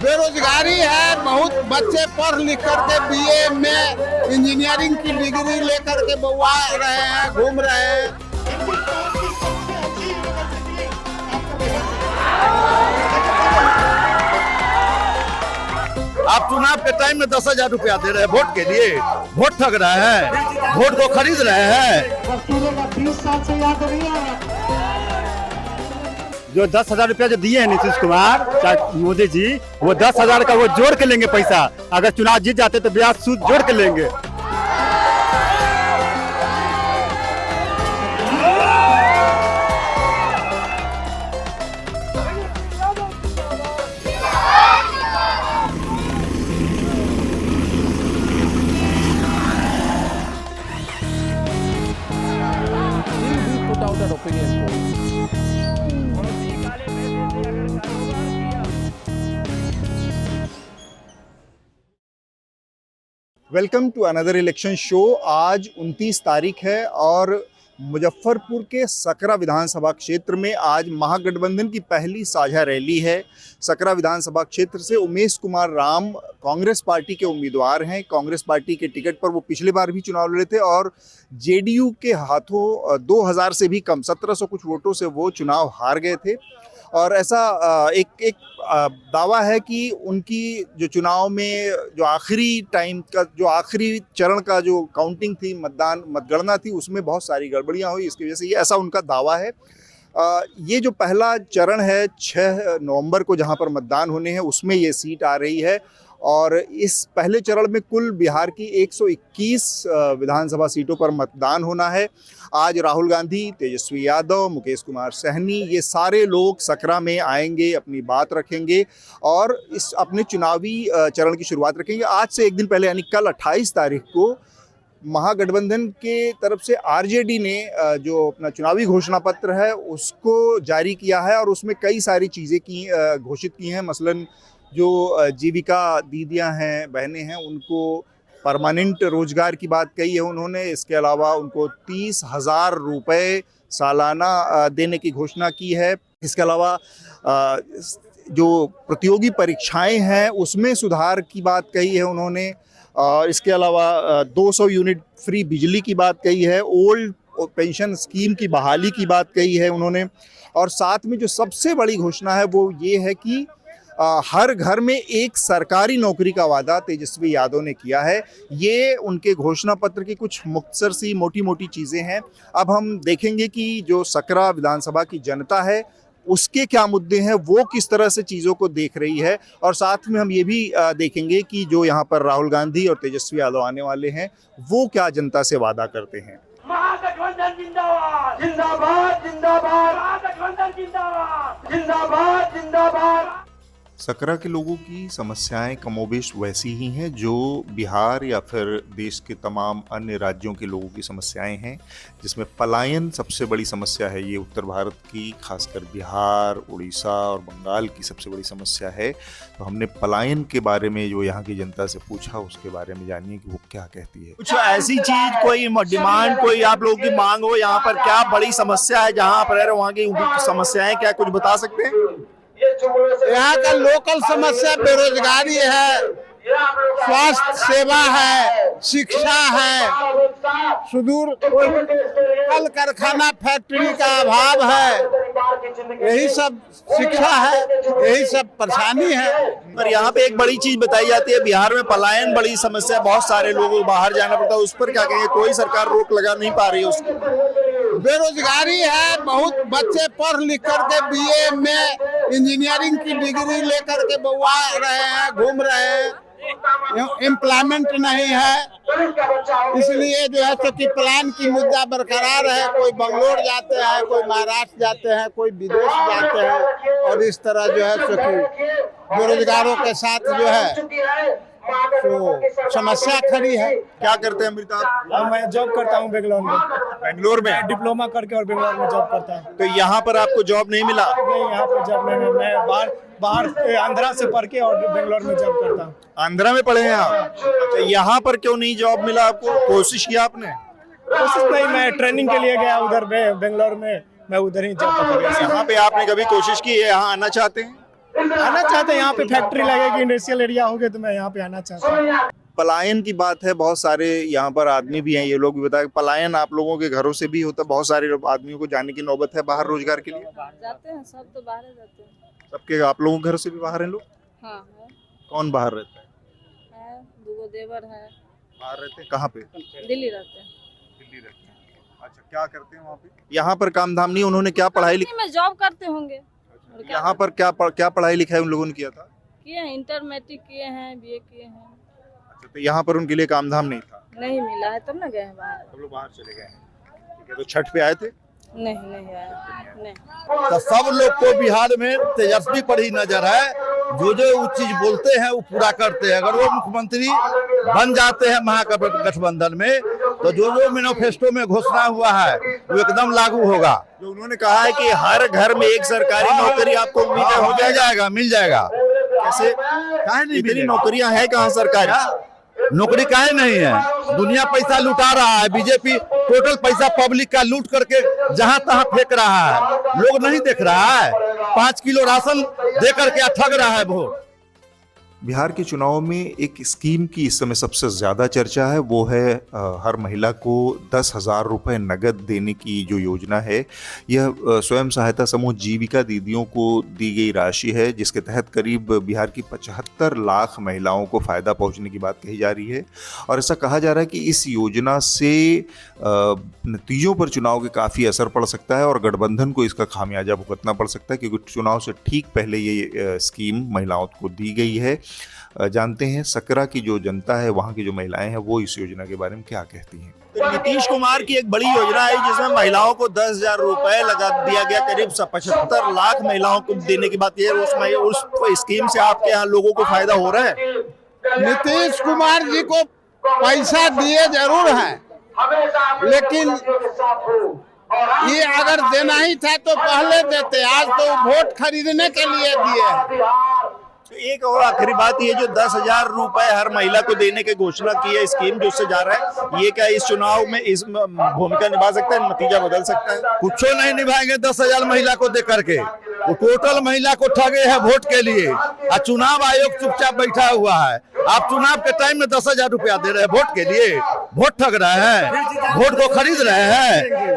बेरोजगारी है, बहुत बच्चे पढ़ लिख करके बीए में इंजीनियरिंग की डिग्री लेकर के बउआ रहे हैं, घूम रहे हैं। आप चुनाव के टाइम में 10,000 रुपया दे रहे हैं वोट के लिए, वोट ठग रहे हैं, वोट को खरीद रहे हैं। 20 साल से याद नहीं है जो 10,000 रुपया जो दिए हैं नीतीश कुमार चाहे मोदी जी, वो 10,000 का वो जोड़ के लेंगे पैसा। अगर चुनाव जीत जाते तो ब्याज सूद जोड़ के लेंगे। Welcome to another election show. आज 29 तारीख है और मुजफ्फरपुर के सकरा विधानसभा क्षेत्र में आज महागठबंधन की पहली साझा रैली है। सकरा विधानसभा क्षेत्र से उमेश कुमार राम कांग्रेस पार्टी के उम्मीदवार हैं। कांग्रेस पार्टी के टिकट पर वो पिछले बार भी चुनाव लड़े थे और जेडीयू के हाथों 2000 से भी कम 1700 कुछ वोटों से वो चुनाव हार गए थे। और ऐसा एक दावा है कि उनकी जो चुनाव में जो आखिरी टाइम का जो आखिरी चरण का जो काउंटिंग थी, मतगणना थी, उसमें बहुत सारी गड़बड़ियां हुई। इसकी वजह से ये ऐसा उनका दावा है। ये जो पहला चरण है 6 नवंबर को जहां पर मतदान होने हैं, उसमें ये सीट आ रही है। और इस पहले चरण में कुल बिहार की 121 विधानसभा सीटों पर मतदान होना है। आज राहुल गांधी, तेजस्वी यादव, मुकेश कुमार सहनी, ये सारे लोग सकरा में आएंगे, अपनी बात रखेंगे और इस अपने चुनावी चरण की शुरुआत रखेंगे। आज से एक दिन पहले यानी कल 28 तारीख को महागठबंधन के तरफ से आरजेडी ने जो अपना चुनावी घोषणा पत्र है उसको जारी किया है और उसमें कई सारी चीज़ें घोषित की हैं। मसलन जो जीविका दीदियां हैं, बहनें हैं, उनको परमानेंट रोजगार की बात कही है उन्होंने। इसके अलावा उनको 30,000 रुपये सालाना देने की घोषणा की है। इसके अलावा जो प्रतियोगी परीक्षाएं हैं उसमें सुधार की बात कही है उन्होंने। और इसके अलावा 200 यूनिट फ्री बिजली की बात कही है। ओल्ड पेंशन स्कीम की बहाली की बात कही है उन्होंने। और साथ में जो सबसे बड़ी घोषणा है वो ये है कि हर घर में एक सरकारी नौकरी का वादा तेजस्वी यादव ने किया है। ये उनके घोषणा पत्र की कुछ मुख्तसर सी मोटी मोटी चीज़ें हैं। अब हम देखेंगे कि जो सकरा विधानसभा की जनता है उसके क्या मुद्दे हैं, वो किस तरह से चीज़ों को देख रही है। और साथ में हम ये भी देखेंगे कि जो यहाँ पर राहुल गांधी और तेजस्वी यादव आने वाले हैं वो क्या जनता से वादा करते हैं। महागठबंधन जिंदाबाद जिंदाबाद जिंदाबाद, महागठबंधन जिंदाबाद जिंदाबाद जिंदाबाद। सकरा के लोगों की समस्याएं कमोबेश वैसी ही हैं जो बिहार या फिर देश के तमाम अन्य राज्यों के लोगों की समस्याएं हैं, जिसमें पलायन सबसे बड़ी समस्या है। ये उत्तर भारत की, खासकर बिहार, उड़ीसा और बंगाल की सबसे बड़ी समस्या है। तो हमने पलायन के बारे में जो यहाँ की जनता से पूछा, उसके बारे में जानिए कि वो क्या कहती है। कुछ ऐसी चीज, कोई डिमांड, कोई आप लोगों की मांग हो, यहाँ पर क्या बड़ी समस्या है, जहाँ पर वहाँ की समस्याएं क्या, कुछ बता सकते हैं? यहाँ का लोकल समस्या बेरोजगारी है, स्वास्थ्य सेवा है, शिक्षा है, सुदूर कल कारखाना फैक्ट्री का अभाव है, यही सब शिक्षा है, यही सब परेशानी है। पर यहाँ पे एक बड़ी चीज बताई जाती है, बिहार में पलायन बड़ी समस्या, बहुत सारे लोगों को बाहर जाना पड़ता है। उस पर क्या कहेंगे? कोई सरकार रोक लगा नहीं पा रही है उसको। बेरोजगारी है, बहुत बच्चे पढ़ लिख करके बीए में इंजीनियरिंग की डिग्री लेकर के बउआ रहे हैं, घूम रहे हैं, एम्प्लॉयमेंट नहीं है। इसलिए जो है कि प्लान की मुद्दा बरकरार है। कोई बंगलोर जाते हैं, कोई महाराष्ट्र जाते हैं, कोई विदेश जाते हैं और इस तरह जो है कि बेरोजगारों के साथ जो है तो समस्या खड़ी है। क्या करते हैं अमृता? मैं जॉब करता हूँ बेंगलोर में। बेंगलोर में डिप्लोमा करके और बेंगलोर में जॉब करता हूँ। तो यहाँ पर आपको जॉब नहीं मिला? नहीं, यहाँ पे जॉब नहीं, मैं बाहर आंध्रा से पढ़ के और बेंगलोर में जॉब करता हूँ। आंध्रा में पढ़े हैं आप? तो यहाँ पर क्यों नहीं जॉब मिला आपको? कोशिश किया आपने? कोशिश नहीं, मैं ट्रेनिंग के लिए गया उधर बेंगलोर में, मैं उधर ही जॉब कर रहा हूँ। यहाँ पे आपने कभी कोशिश की है, यहाँ आना चाहते हैं? आना चाहते हैं, यहाँ पे फैक्ट्री लगेगी, इंडस्ट्रियल एरिया होगे, तो मैं यहाँ पे आना चाहता हूँ। पलायन की बात है, बहुत सारे यहाँ पर आदमी भी हैं, ये लोग भी बताए पलायन आप लोगों के घरों से भी होता है, बहुत सारे आदमियों को जाने की नौबत है बाहर रोजगार के लिए। जाते हैं सब, तो बाहर जाते हैं। सबके आप लोगों के घर से भी बाहर हैं लोग? हाँ है, कौन बाहर रहता है? दूगो देवर है, बाहर रहते हैं कहाँ पे? दिल्ली रहते हैं। दिल्ली रहते हैं। अच्छा, क्या करते हैं वहाँ पे? यहाँ पर काम धाम नहीं, उन्होंने क्या पढ़ाई लिखाई? में जॉब करते होंगे। और क्या यहाँ पर क्या पढ़ाई लिखाई उन लोगों ने किया था? किए हैं, इंटर मैट्रिक किए हैं, बीए किए हैं। अच्छा, तो यहाँ पर उनके लिए काम धाम नहीं था? नहीं मिला है तब ना गए हैं बाहर। सब लोग बाहर चले गए हैं। ठीक है, तो छठ पे आए थे? नहीं आया, नहीं। तो सब लोग को बिहार में तेजस्वी पर ही नजर है, जो वो चीज बोलते हैं वो पूरा करते हैं। अगर वो मुख्यमंत्री बन जाते हैं महागठबंधन में, तो जो मैनिफेस्टो में घोषणा हुआ है वो एकदम लागू होगा। जो उन्होंने कहा है कि हर घर में एक सरकारी नौकरी आपको उम्मीद है हो जाएगा। मिल जाएगा। कैसे? इतनी नौकरियां हैं कहाँ सरकारी? नौकरी काहे नहीं है? दुनिया पैसा लुटा रहा है, बीजेपी टोटल पैसा पब्लिक का लूट करके जहां तहां फेंक रहा है। लोग नहीं देख रहा है, 5 किलो राशन दे करके ठग रहा है वोट। बिहार के चुनाव में एक स्कीम की इस समय सबसे ज़्यादा चर्चा है, वो है हर महिला को 10,000 रुपये नगद देने की जो योजना है। यह स्वयं सहायता समूह जीविका दीदियों को दी गई राशि है, जिसके तहत करीब बिहार की 75 लाख महिलाओं को फ़ायदा पहुंचने की बात कही जा रही है। और ऐसा कहा जा रहा है कि इस योजना से नतीजों पर चुनाव के काफ़ी असर पड़ सकता है और गठबंधन को इसका खामियाजा भुगतना पड़ सकता है, क्योंकि चुनाव से ठीक पहले ये स्कीम महिलाओं को दी गई है। जानते हैं सकरा की जो जनता है, वहाँ की जो महिलाएं हैं, वो इस योजना के बारे में क्या कहती हैं। तो नीतीश कुमार की एक बड़ी योजना है जिसमें महिलाओं को 10,000 रुपए लगा दिया गया। करीब 75 लाख महिलाओं को देने की बात यह है। उस स्कीम से आपके यहाँ लोगों को फायदा हो रहा है? नीतीश कुमार जी को पैसा दिए जरूर है, लेकिन ये अगर देना ही था तो पहले देते। आज तो वोट खरीदने के लिए दिए। तो एक और आखिरी बात, ये जो 10,000 रुपए हर महिला को देने की घोषणा की है, स्कीम जो उससे जा रहा है, ये क्या इस चुनाव में इस भूमिका निभा सकता है? नतीजा बदल सकता है? कुछ नहीं निभाएंगे 10,000 महिला को दे करके। वो टोटल महिला को ठगे हैं वोट के लिए, और चुनाव आयोग चुपचाप बैठा हुआ है। आप चुनाव के टाइम में 10,000 रुपया दे रहे हैं वोट के लिए, वोट ठग रहे हैं, वोट को खरीद रहे हैं।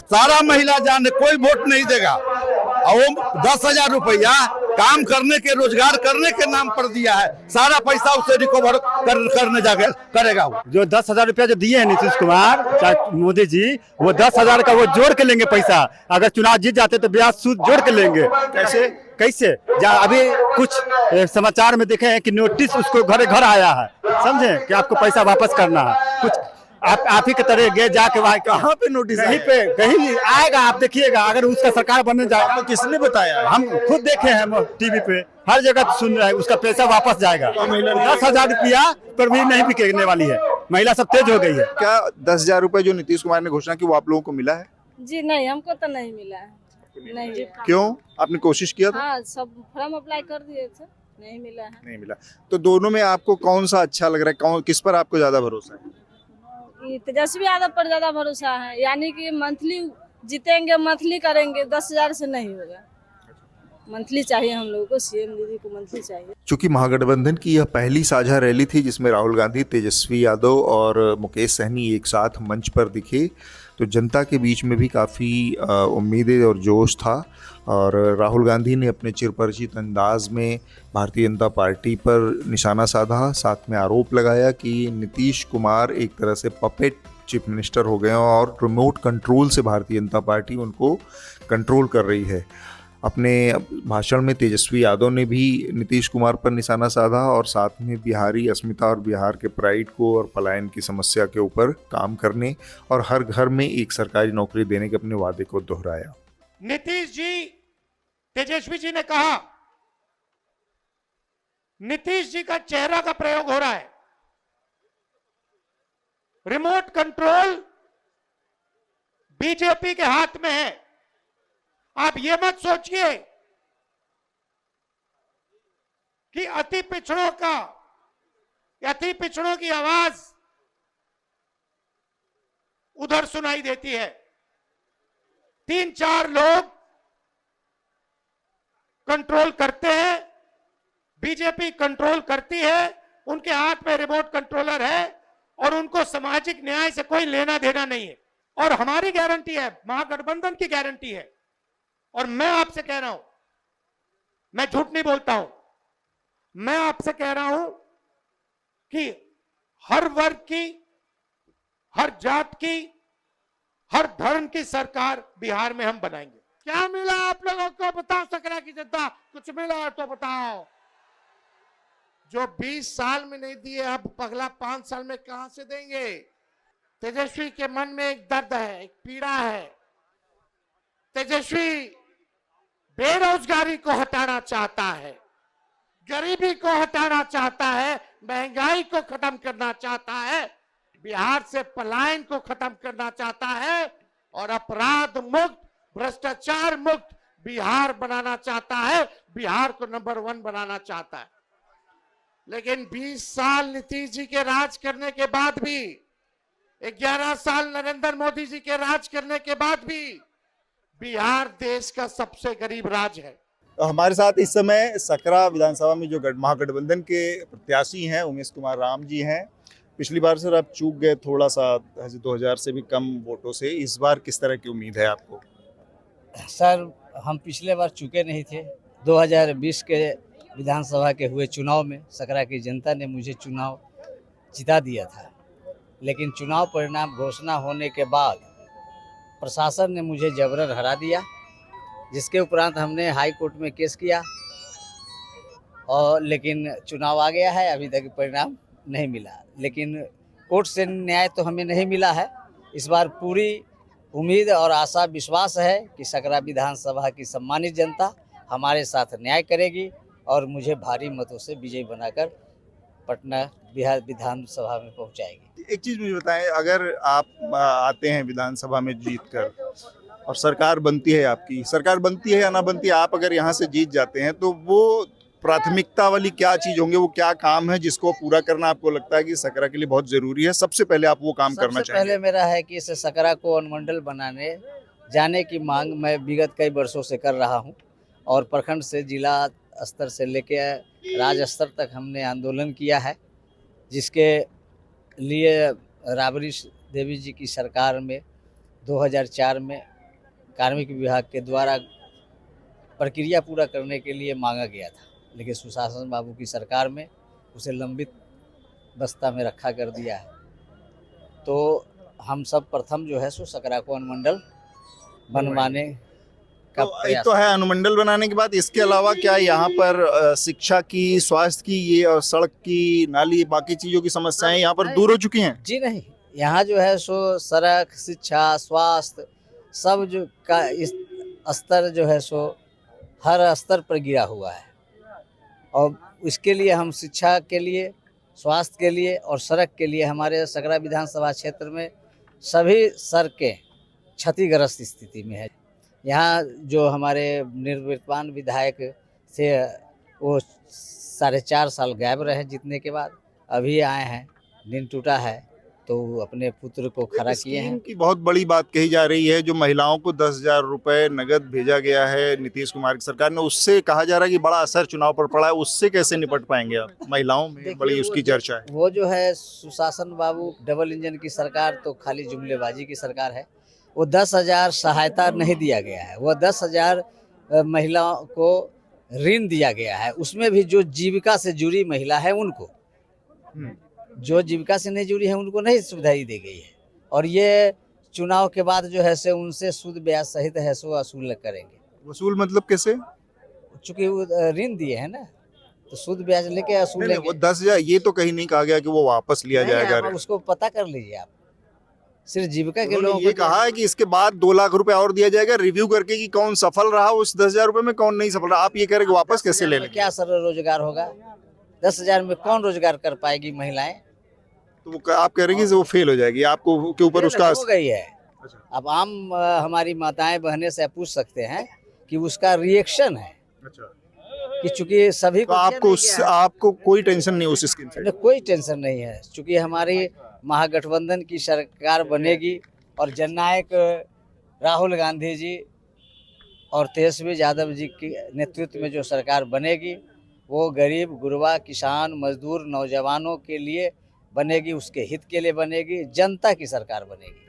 सारा महिला जाने कोई वोट नहीं देगा, और वो 10,000 रुपया काम करने के, रोजगार करने के नाम पर दिया है। सारा पैसा उसे रिकवर करने जाके करेगा। वो जो 10,000 रुपया जो दिए हैं नीतीश कुमार चाहे मोदी जी, वो 10,000 का वो जोड़ के लेंगे पैसा। अगर चुनाव जीत जाते तो ब्याज सूद जोड़ के लेंगे। कैसे अभी कुछ समाचार में देखे हैं कि नोटिस उसको घर आया है, समझे, कि आपको पैसा वापस करना है। कुछ आप ही के तरह गए जाके वहाँ कहाँ पे नोटिस? कहीं आएगा, आप देखिएगा। अगर उसका सरकार बनने जाएगा। तो किसने बताया? हम खुद देखे हैं टीवी पे, हर जगह सुन रहे हैं। उसका पैसा वापस जाएगा। 10,000 रुपया पर भी नहीं बिकने वाली है। महिला सब तेज हो गई है। क्या 10,000 रुपए जो नीतीश कुमार ने घोषणा की वो आप लोगों को मिला है? जी नहीं, हमको तो नहीं मिला है। नहीं। क्यों? आपने कोशिश किया था? हाँ, सब फॉर्म अप्लाई कर दिए थे, नहीं मिला है। नहीं मिला। तो दोनों में आपको कौन सा अच्छा लग रहा है? किस पर आपको ज्यादा भरोसा है? तेजस्वी यादव पर ज्यादा भरोसा है, यानी कि मंथली जीतेंगे, मंथली करेंगे। 10,000 से नहीं होगा, मंथली चाहिए हम लोगों को। सीएम दीदी को मंथली चाहिए। चूंकि महागठबंधन की यह पहली साझा रैली थी जिसमें राहुल गांधी, तेजस्वी यादव और मुकेश सहनी एक साथ मंच पर दिखे, तो जनता के बीच में भी काफ़ी उम्मीदें और जोश था। और राहुल गांधी ने अपने चिरपरिचित अंदाज में भारतीय जनता पार्टी पर निशाना साधा, साथ में आरोप लगाया कि नीतीश कुमार एक तरह से पपेट चीफ मिनिस्टर हो गए हैं और रिमोट कंट्रोल से भारतीय जनता पार्टी उनको कंट्रोल कर रही है। अपने भाषण में तेजस्वी यादव ने भी नीतीश कुमार पर निशाना साधा और साथ में बिहारी अस्मिता और बिहार के प्राइड को और पलायन की समस्या के ऊपर काम करने और हर घर में एक सरकारी नौकरी देने के अपने वादे को दोहराया। नीतीश जी, तेजस्वी जी ने कहा, नीतीश जी का चेहरा का प्रयोग हो रहा है। रिमोट कंट्रोल बीजेपी के हाथ में है। आप ये मत सोचिए कि अति पिछड़ों की आवाज उधर सुनाई देती है। 3-4 लोग कंट्रोल करते हैं, बीजेपी कंट्रोल करती है, उनके हाथ में रिमोट कंट्रोलर है और उनको सामाजिक न्याय से कोई लेना देना नहीं है। और हमारी गारंटी है, महागठबंधन की गारंटी है। और मैं आपसे कह रहा हूं, मैं झूठ नहीं बोलता हूं, मैं आपसे कह रहा हूं कि हर वर्ग की, हर जात की, हर धर्म की सरकार बिहार में हम बनाएंगे। क्या मिला आप लोगों को बताओ, सकरा की जनता कुछ मिला तो बताओ। जो 20 साल में नहीं दिए, अब अगला 5 साल में कहां से देंगे? तेजस्वी के मन में एक दर्द है, एक पीड़ा है। तेजस्वी बेरोजगारी को हटाना चाहता है, गरीबी को हटाना चाहता है, महंगाई को खत्म करना चाहता है, बिहार से पलायन को खत्म करना चाहता है और अपराध मुक्त, भ्रष्टाचार मुक्त बिहार बनाना चाहता है, बिहार को नंबर 1 बनाना चाहता है। लेकिन 20 साल नीतीश जी के राज करने के बाद भी, 11 साल नरेंद्र मोदी जी के राज करने के बाद भी बिहार देश का सबसे गरीब राज्य है। तो हमारे साथ इस समय सकरा विधानसभा में जो महागठबंधन के प्रत्याशी हैं उमेश कुमार राम जी हैं। पिछली बार सर आप चूक गए थोड़ा सा, 2000 से भी कम वोटों से। इस बार किस तरह की उम्मीद है आपको? सर हम पिछले बार चुके नहीं थे। 2020 के विधानसभा के हुए चुनाव में सकरा की जनता ने मुझे चुनाव जिता दिया था, लेकिन चुनाव परिणाम घोषणा होने के बाद प्रशासन ने मुझे जबरन हरा दिया, जिसके उपरांत हमने हाई कोर्ट में केस किया और लेकिन चुनाव आ गया है, अभी तक परिणाम नहीं मिला। लेकिन कोर्ट से न्याय तो हमें नहीं मिला है। इस बार पूरी उम्मीद और आशा विश्वास है कि सकरा विधानसभा की सम्मानित जनता हमारे साथ न्याय करेगी और मुझे भारी मतों से विजयी बनाकर पटना बिहार विधानसभा में पहुंचाएगी। एक चीज़ मुझे बताएं, अगर आप आते हैं विधानसभा में जीतकर और सरकार बनती है, आपकी सरकार बनती है या ना बनती है, आप अगर यहाँ से जीत जाते हैं तो वो प्राथमिकता वाली क्या चीज़ होंगे, वो क्या काम है जिसको पूरा करना आपको लगता है कि सकरा के लिए बहुत ज़रूरी है? सबसे पहले आप वो काम करना चाहिए। पहले मेरा है कि इस सकरा को अनुमंडल बनाने जाने की मांग मैं विगत कई वर्षों से कर रहा हूँ और प्रखंड से जिला स्तर से लेके राज्य स्तर तक हमने आंदोलन किया है, जिसके लिए राबड़ी देवी जी की सरकार में 2004 में कार्मिक विभाग के द्वारा प्रक्रिया पूरा करने के लिए मांगा गया था, लेकिन सुशासन बाबू की सरकार में उसे लंबित बस्ता में रखा कर दिया है। तो हम सब प्रथम जो है सो सकरा को अनुमंडल बनवाने का एक तो है अनुमंडल बनाने के बाद, इसके अलावा क्या यहाँ पर शिक्षा की, स्वास्थ्य की, ये और सड़क की, नाली, बाकी चीज़ों की समस्याएं यहाँ पर दूर हो चुकी हैं? जी नहीं, यहाँ जो है सो सड़क, शिक्षा, स्वास्थ्य सब जो का इस स्तर जो है सो हर स्तर पर गिरा हुआ है और इसके लिए हम शिक्षा के लिए, स्वास्थ्य के लिए और सड़क के लिए हमारे सकरा विधानसभा क्षेत्र में सभी सड़कें क्षतिग्रस्त स्थिति में है। यहाँ जो हमारे निर्वर्तमान विधायक थे वो 4.5 साल गायब रहे जीतने के बाद, अभी आए हैं, दिन टूटा है तो अपने पुत्र को खड़ा किए हैं। की बहुत बड़ी बात कही जा रही है, जो महिलाओं को 10,000 रुपए नगद भेजा गया है नीतीश कुमार की सरकार ने, उससे कहा जा रहा है कि बड़ा असर चुनाव पर पड़ा है। उससे कैसे निपट पाएंगे आप? महिलाओं में बड़ी उसकी चर्चा है। वो जो है सुशासन बाबू डबल इंजन की सरकार तो खाली जुमलेबाजी की सरकार है। वो 10,000 सहायता नहीं दिया गया है, वो 10,000 महिलाओं को ऋण दिया गया है। उसमें भी जो जीविका से जुड़ी महिला है उनको, जो जीविका से नहीं जुड़ी है उनको नहीं सुविधाई दी गई है। और ये चुनाव के बाद जो है से उनसे सूद ब्याज सहित है सो वसूल करेंगे। वसूल मतलब कैसे? चूंकि वो ऋण दिए हैं ना, तो सूद ब्याज लेके वसूलेंगे। वो 10,000 ये तो कहीं नहीं कहा गया कि वो वापस लिया जाएगा। उसको पता कर लीजिए आप, सिर्फ जीविका के लोगों ये कहा है कि इसके बाद 2 लाख रुपए और दिया जाएगा, रिव्यू करके कि कौन सफल रहा उस 10,000 रुपए में, कौन नहीं सफल रहा। आप ये कह रहे कि वापस कैसे ले लेंगे? क्या सर रोजगार होगा? 10,000 में कौन रोजगार कर पाएगी महिलाएं? तो वो आप कह रहे हैं कि वो फेल हो जाएगी, आपको के ऊपर उसका हो गई है। अब आम हमारी माताएं बहनें से पूछ सकते हैं कि उसका रिएक्शन है कि चूंकि सभी तो आपको कोई टेंशन नहीं उस स्कीम से? कोई टेंशन नहीं है, चूंकि हमारी महागठबंधन की सरकार बनेगी और जननायक राहुल गांधी जी और तेजस्वी यादव जी के नेतृत्व में जो सरकार बनेगी वो गरीब गुरबा किसान मजदूर नौजवानों के लिए बनेगी, उसके हित के लिए बनेगी, जनता की सरकार बनेगी।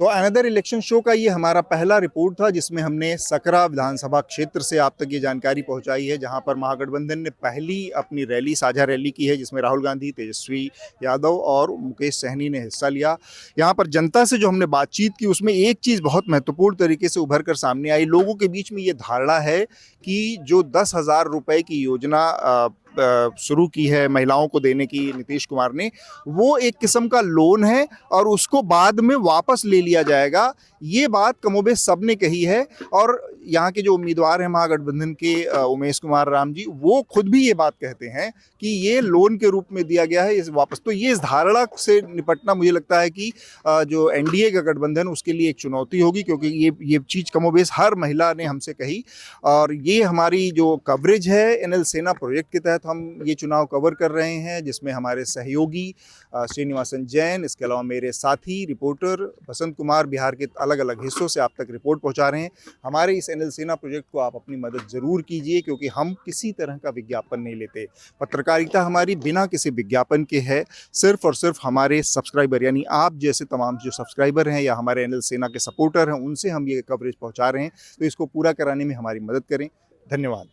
तो अनदर इलेक्शन शो का ये हमारा पहला रिपोर्ट था जिसमें हमने सकरा विधानसभा क्षेत्र से आप तक ये जानकारी पहुंचाई है, जहां पर महागठबंधन ने पहली अपनी रैली साझा रैली की है जिसमें राहुल गांधी, तेजस्वी यादव और मुकेश सहनी ने हिस्सा लिया। यहां पर जनता से जो हमने बातचीत की उसमें एक चीज़ बहुत महत्वपूर्ण तरीके से उभर कर सामने आई। लोगों के बीच में ये धारणा है कि जो 10,000 रुपये की योजना शुरू की है महिलाओं को देने की नीतीश कुमार ने, वो एक किस्म का लोन है और उसको बाद में वापस ले लिया जाएगा। ये बात कमोबेश सब ने कही है और यहाँ के जो उम्मीदवार हैं महागठबंधन के उमेश कुमार राम जी, वो खुद भी ये बात कहते हैं कि ये लोन के रूप में दिया गया है इस वापस। तो ये इस धारणा से निपटना मुझे लगता है कि जो एनडीए का गठबंधन उसके लिए एक चुनौती होगी, क्योंकि ये चीज़ कमोबेश हर महिला ने हमसे कही। और ये हमारी जो कवरेज है एनएल सेना प्रोजेक्ट के तहत हम ये चुनाव कवर कर रहे हैं, जिसमें हमारे सहयोगी श्रीनिवासन जैन, इसके अलावा मेरे साथी रिपोर्टर बसंत कुमार बिहार के अलग अलग हिस्सों से आप तक रिपोर्ट पहुंचा रहे हैं। हमारे इस एनएल सेना प्रोजेक्ट को आप अपनी मदद ज़रूर कीजिए, क्योंकि हम किसी तरह का विज्ञापन नहीं लेते। पत्रकारिता हमारी बिना किसी विज्ञापन के है, सिर्फ और सिर्फ हमारे सब्सक्राइबर यानी आप जैसे तमाम जो सब्सक्राइबर हैं या हमारे एनएल सेना के सपोर्टर हैं उनसे हम ये कवरेज पहुँचा रहे हैं। तो इसको पूरा कराने में हमारी मदद करें। धन्यवाद।